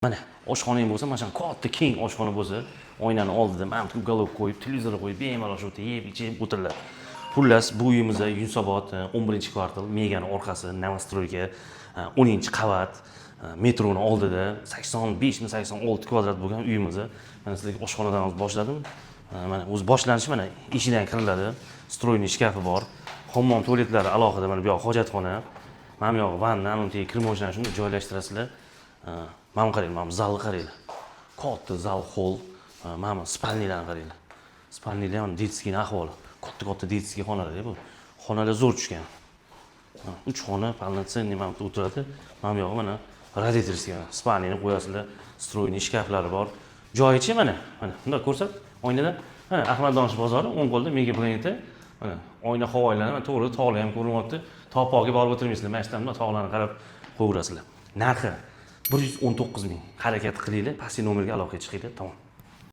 Mana oshxonang bo'lsa, mana shunday katta keng oshxona bo'lsa, oynani oldida mana bu uголок qo'yib, televizor qo'yib, bemalol shu yerda yeb, ichib o'tirlar. Xullas, bu uyimizda Yunusobod 11-kvartal, Megani orqasi, Novostroyga 10-qavat, metroning oldida 85-86 kvadrat bo'lgan uyimizda. Mana sizlarga oshxonadan boshladim. Mana o'zi boshlanishi mana eshikdan kiriladi. Stroyniy shkafi bor. Hammom tualetlari alohida, mana bu yoq hojatxona. Mana bu yoq vanna, anuntiga kirmochani shunda joylashtirasizlar. Mana qarang, mana zalni qaranglar. Katta zal hol, mana spalnilarni qaranglar. Spalnilar ham detskiy ahvoli. Katta detskiy xonalar bu. Xonalar zo'r tushgan. 3 xona, полноценный mana bu o'tiradi. Mana bu yog'i mana radiatorskiy, spalnini qo'yasizlar. Stroyniy shkaflari bor. Joyichi mana bunda ko'rsat, oynada. Mana Ahmad Donish bozori, o'ng qo'lda Mega Planetda. Mana oyna havo aylanadi, to'g'ri tog'lar ham ko'rinyapti. Tog'ga borib o'tirmaysizlar, mana shundan tog'larni qarab qo'yaverasizlar. Narxi 119 ming. Harakat qilinglar, pastki nomerga aloqaga chiqinglar, tamom.